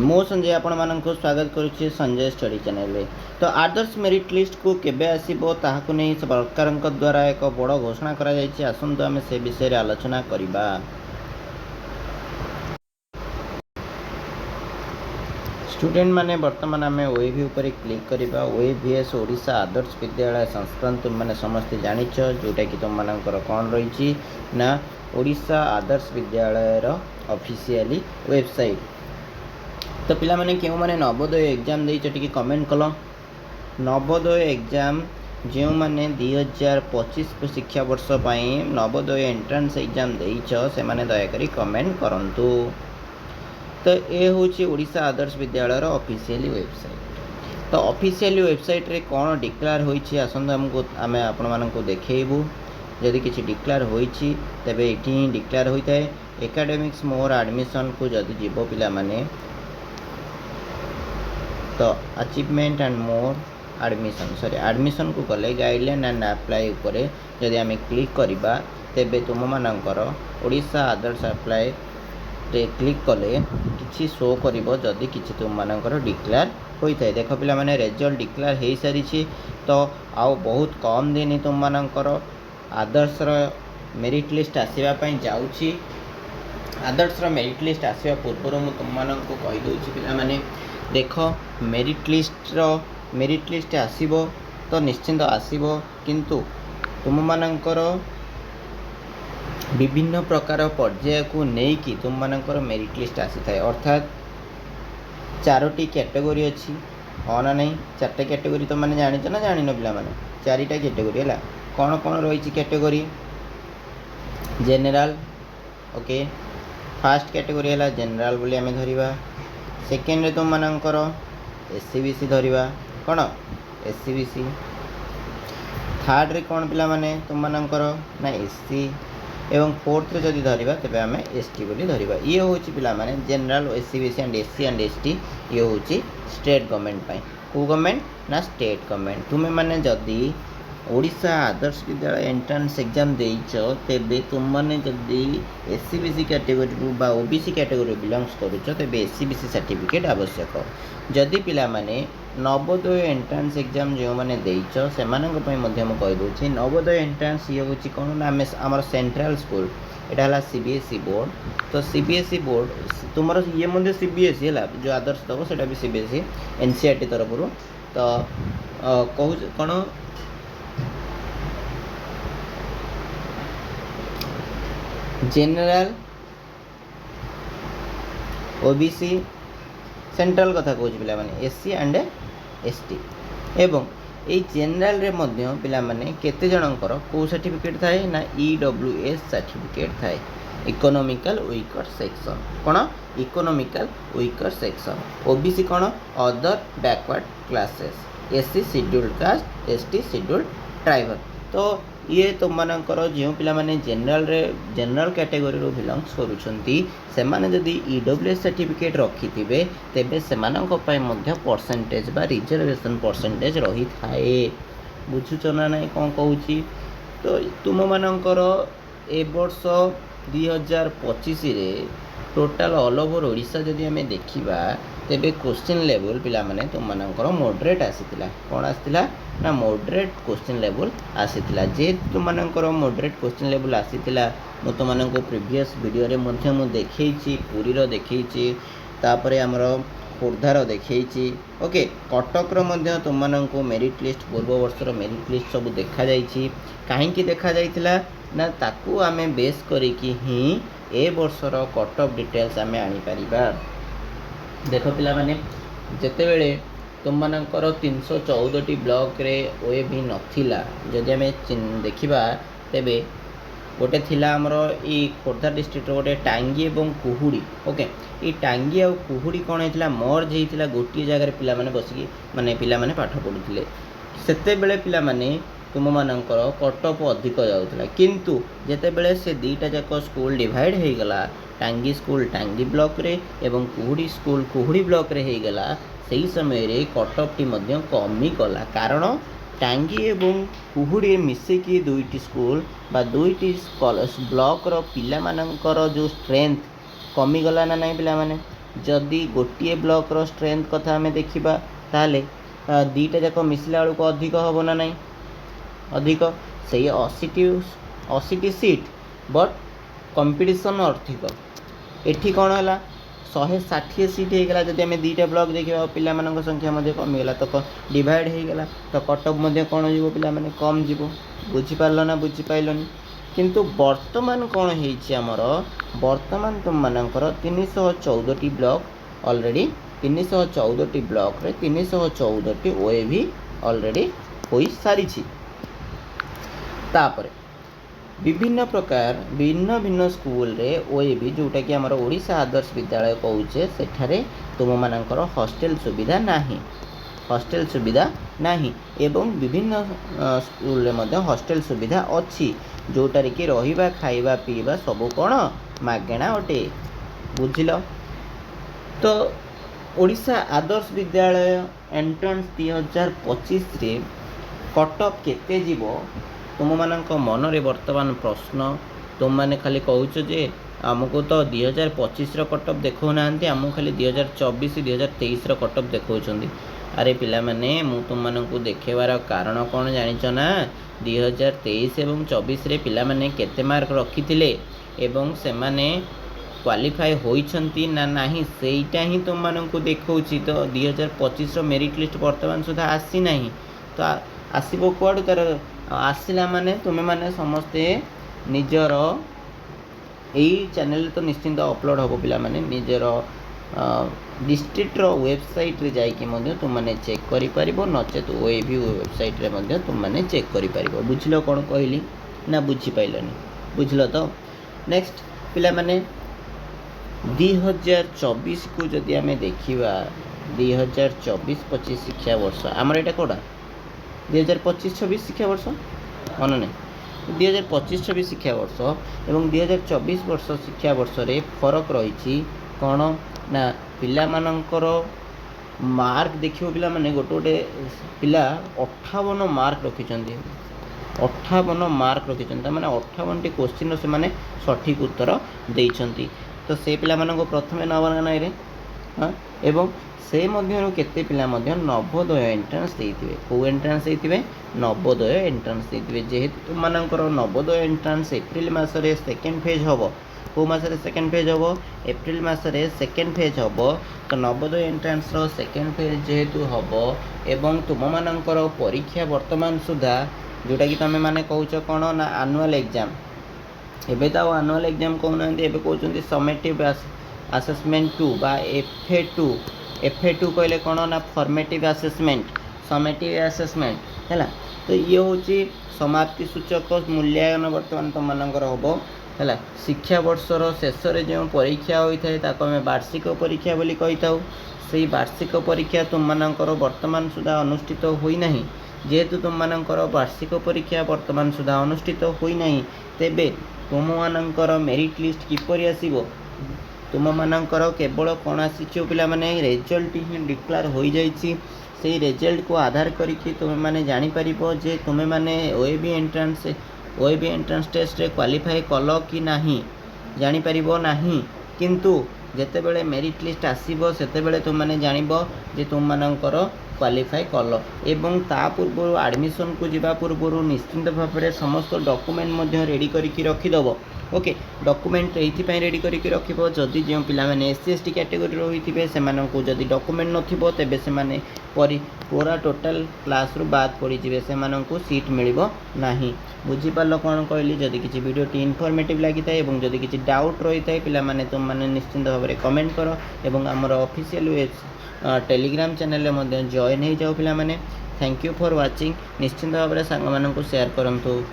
मो संजय आपण मानक स्वागत करुच्ची संजय स्टडी चैनल रे। तो आदर्श मेरिट लिस्ट को केबे आसीबो ताहाकु नै सरकार द्वारा एक बड़ घोषणा करा जायछि। आसंतु आमे से विषय रे आलोचना करिबा। स्टूडेंट माने वर्तमान आमे ओएवी ऊपर क्लिक करिबा। ओएवीएस ओडिशा आदर्श विद्यालय संस्थान तुम माने समस्त जानिछ, जोटा कि तुम मानकर कोन रहिछि ना ओडिशा आदर्श विद्यालय रो ऑफिशियली वेबसाइट। तो पिला माने केउ माने नवोदय एग्जाम देइछ टिके कमेंट कलो। नवोदय एग्जाम जो माने 2025 शिक्षा वर्ष पई नवोदय एंट्रेंस एग्जाम देइछ से माने दया करी कमेंट करंतु। तो ए होची ओडिशा आदर्श विद्यालय रो ऑफिशियली वेबसाइट। तो ऑफिशियली वेबसाइट रे कोन डिक्लेयर होईछि आसंद हमको आमे आपण माननको देखैबू। जदि किछि डिक्लेयर होईछि तबे एठी डिक्लेयर होइताय एकेडमिक्स मोर एडमिशन को जदि जीवो पिला माने तो अचीवमेंट एंड मोर एडमिशन को गले गाइडलाइन एंड अप्लाई उपरे जदि आमे क्लिक करिबा तेबे तुम मानकर ओडिशा आदर्श अप्लाई रे क्लिक कले किछि शो करिवो जदि किछि तुम मानकर डिक्लेयर होइथाय। देखो पिला माने रिजल्ट डिक्लेयर हेइ सारिछि। तो आउ बहुत कम दिन तुम मानकर आदर्श रो मेरिट लिस्ट आसीबा पई जाउछि। आदर्श रो मेरिट लिस्ट आसीबा पूर्व मु तुम माननको कहि दोछि पिला माने देख मेरिट लिस्ट आसीबो तो निश्चिंत आसीबो, किंतु तुम मानकर विभिन्न प्रकार पर्याय को नेकी तुम मानकर मेरिट लिस्ट आसी थाए। अर्थात 4टी कैटेगरी अछि हाँ ना नहीं। 4टा कैटेगरी तो माने जानि छ ना जानि न पिला माने 4टा कैटेगरी हला। कोन कोन रही छि category? General okay. First category हला जनरल बोली हमें धरिबा। सेकेंड रे तुम मानकर एससीबीसी धरिबा कोन एससीबीसी। थर्ड रे कोन पिला माने तुम मानकर ना एससी एवं फोर्थ रे जदि धरिबा तबे हमें एसटी बोली धरिबा। ये होची पिला माने general SCBC and SC and ST. ये होची स्टेट गवर्नमेंट पई। को गवर्नमेंट ना स्टेट गवर्नमेंट। तुमे माने जदि ओडिशा आदर्श विद्यालय एंट्रेंस एग्जाम देइछ तेबे तुम माने जदि एससीबीसी कैटेगरी रु बा ओबीसी कैटेगरी बिलोंग्स करूछ तेबे एससीबीसी सर्टिफिकेट आवश्यक। जदि पिला माने नवोदय एंट्रेंस एग्जाम जो माने देइछ से मानक पई मध्य हम कहि दोछि। नवोदय एंट्रेंस ये होछि कोन ना हमर सेंट्रल स्कूल एटा हला सीबीएसई बोर्ड। तो सीबीएसई बोर्ड तुमरो ये मध्य सीबीएसई हला जो आदर्श दबो सेटा भी सीबीएसई एनसीईआरटी तरफ रु। तो कहू कोन जनरल ओबीसी सेंट्रल कथा कहूँ पिला माने एससी एंड एसटी। एवं ए जनरल रे मध्य पिला माने केते जनकर को सर्टिफिकेट थाए ना ईडब्ल्यूएस सर्टिफिकेट थाए। इकोनॉमिकल वीकर सेक्शन कोन इकोनॉमिकल वीकर सेक्शन। ओबीसी कोन other backward classes. SC scheduled caste ST scheduled tribal. तो ये तुम मानकर जो पिला माने जनरल कैटेगरी रो बिलोंग्स करूछंती से माने जदि ईडब्ल्यूएस सर्टिफिकेट रखिथिबे तेबे से मानक पय मध्य परसेंटेज बा रिजर्वेशन परसेंटेज रही थाए। बुझुछ ना नै कोन कहूची? तो तुम मानकर ए वर्ष 2025 रे टोटल ऑल ओवर ओडिशा जदि हमें देखिबा तेबे क्वेश्चन लेवल पिला माने तुम मानकर मॉडरेट आसीतिला। कोन आसीतिला ना मॉडरेट क्वेश्चन लेवल आसीतिला। जे तुम मानकर मॉडरेट क्वेश्चन लेवल आसीतिला मु तुम मानको प्रीवियस वीडियो रे मध्य मु देखैछि। पुरी रो देखैछि, तापरे हमरो खोर्धार देखैछि। ओके कटक रो मध्य तुम मानको मेरिट लिस्ट पूर्व वर्ष रो मेरिट लिस्ट सब देखा जाईछि। काहे की देखा जाईतिला ना ताकू आमे बेस करी कि ही ए वर्ष रो कट ऑफ डिटेल्स आमे आनी परिबा। देखो पिला माने जेते बेले तुम मानकर 314 ब्लॉक रे ओए भी नथिला जदि हमें देखिबा तेबे गोटे थिला हमरो ई खोर्धा डिस्ट्रिक्ट रो गोटे टांगी एवं कुहुड़ी। ओके ई टांगी आ कुहुड़ी कोन हेतिला मर्ज हेतिला गोटी जगह रे पिला माने बसिकी माने पिला माने पाठ पढुथिले। सेते बेले पिला माने तुम मानकर कट ऑफ अधिक जाउथला, किंतु जेते बेले से दीटा जाक स्कूल डिवाइड हे गला टांगी स्कूल टांगी ब्लॉक रे एवं कुहुड़ी स्कूल कुहुड़ी ब्लॉक रे हे गला सही समय रे कट ऑफ टी मध्य कमी गला। कारण टांगी एवं कुहुड़ी मिसेकी दुईटी स्कूल बा दुईटी ब्लॉक रो पिला मानकर जो स्ट्रेंथ कमी गला ना नहीं पिला माने जदि गोटे ब्लॉक स्ट्रेंथ कथा आम देखा ताले दीटा जाक मिसला बेलू अधिक हम ना नहीं अधिक से 80 सीट बट कंपटीशन अधिक एठी कौन है 160 सीट होगा जब आम दुईटा ब्लॉक देखा पिला संख्या कमीगला तो डिवाइड होगा तो कटअफ कौन हो पिला कम जीव बुझीपार ना बुझीपाइलनि किंतु वर्तमान कौन होमर वर्तमान तुम मानकर 314 ब्लॉक ऑलरेडी 314 ब्लॉक रे 314 ओएवी ऑलरेडी हो सारी तापर विभिन्न प्रकार भिन्न भिन्न स्कूल रे ओएवी जोटा कि आमर ओडिशा आदर्श विद्यालय कहूचे सेठारे तुम मानकर हॉस्टेल सुविधा नाही हॉस्टेल सुविधा नाही एवं विभिन्न स्कूल रे मध्य हॉस्टेल सुविधा अच्छी जोटारे कि रहिबा खाइबा पीवा सब कौन मागेणा अटे बुझिल तो ओडिशा आदर्श विद्यालय एंट्रेंस 2025 रे कटअफ केते जीव तुम मानक मन रे वर्तमान प्रश्न तुम माने खाली कहूच जे आमको तो 2025 कटअफ देखो ना आमको खाली 2024 2023 कटअफ देखो अरे पिला माने मु तुम मानक देखेबार कारण कौन जानिच ना 2023 एवं 24 रे पिला माने केते मार्क रखिथिले एवं से माने क्वालिफाई होइछंती ना नाही सेटा ही तुम मानक देखौछि तो 2025 रो मेरिट लिस्ट वर्तमान सुधा आसी नाही तो आसीबो कोड तर आसिला माने तुमे माने समस्ते निजर एई चैनल तो निश्चिंत अपलोड होबो पिला माने निजर डिस्ट्रिक्ट रो वेबसाइट रे जाई कि मध्य तुम माने चेक करि परिबो नचेत ओएवी वेबसाइट रे मध्य तुम माने चेक करि परिबो बुझिलो कोन कहली ना बुझी पाइलनी बुझिलो तो नेक्स्ट पिला माने 2024 को जदि आम देखा 2024-25 शिक्षा वर्ष आमर यहाँ कौटा 2025-26 शिक्षा वर्ष मन ना 2025-26 शिक्षा वर्ष एवं 2024 वर्ष शिक्षा वर्ष रे फरक रही कौन ना पिला मानकर मार्क देखियो पिला माने गोटे गोटे पिला 58 मार्क रखिछन्ती 58 मार्क रखिछन्ती माने 58 टी क्वेश्चन से माने सठिक उत्तर देइछन्ती तो से पिला मानक प्रथमे नवा नाई रे हाँ एवं से मध्य केते पिला मध्य नवोदय एंट्रेंस देइथिबे को एंट्रेंस देइथिबे नवोदय एंट्रेंस देइथिबे जेहेतु तुम मानकर नवोदय एंट्रेंस एप्रिल मास रे सेकंड फेज हबो को मास रे सेकंड फेज हबो एप्रिल मास रे सेकंड फेज हबो तो नवोदय एंट्रेंस रो सेकंड फेज जेहेतु हबो एवं तुम मानकर परीक्षा वर्तमान सुधा जोटा कि तमे माने कहउछ कोन ना एनुअल एग्जाम एबे तो एनुअल एग्जाम कहूना एबे कहउछन्ती समेटिव असेसमेंट 2 बा FA2 कहले कोन ना फॉर्मेटिव असेसमेंट समेटिव असेसमेंट हैला तो ये होची समाप्ति सूचक मूल्यांकन वर्तमान तुम मानकर हबो हैला शिक्षा वर्षर शेष रे जो परीक्षा होइथाय ताको हम वार्षिक परीक्षा बोली कहिताउ सेही वार्षिक परीक्षा तुम मानकर वर्तमान सुधा अनुष्ठित होई नाही जेहेतु तुम मानकर वार्षिक परीक्षा वर्तमान सुधा अनुष्ठित होई नाही तेबे तुम मानकर मेरिट लिस्ट किपरि आसीबो तुम मानकर केवल कौन आसी पिला माने रिजल्ट ही डिक्लेयर हो जाइछि से रिजल्ट को आधार करिकि तुम माने जानि परिबो जे तुम माने ओएबी एंट्रेंस टेस्ट रे क्वालिफाई कलो कि नाही जानि परिबो नाही किंतु जेते बेले मेरिट लिस्ट आसीबो सेते बेले तुम माने जानिबो जे तुम मानकर क्वालिफाई कल एवं ता पूर्व एडमिशन को जिबा पूर्व निश्चिंत भाव में समस्त डॉक्यूमेंट मध्य रेडी करके रखिदब ओके डॉक्यूमेंट ये रेडी करके रखिबो जदि जो पिला माने SC ST कैटेगरी रही से जदि डॉक्यूमेंट नथिबो तेबे से माने पूरा टोटल क्लास रु बाद पड़ी जिवे से माननकु सीट मिलिबो नाही बुझी पारलो कोन कहली जदि किछि वीडियो टी इनफॉर्मेटिव लागि थाए एवं जदि किछि डाउट रही थाए पिला माने तुम माने निश्चिंत भाव में कमेंट करो एवं हमर ऑफिशियल टेलीग्राम चैनल में जॉइन हो जाओ पिला माने थैंक यू फॉर वाचिंग निश्चिंत भाव में सांग माननकु शेयर करंतु।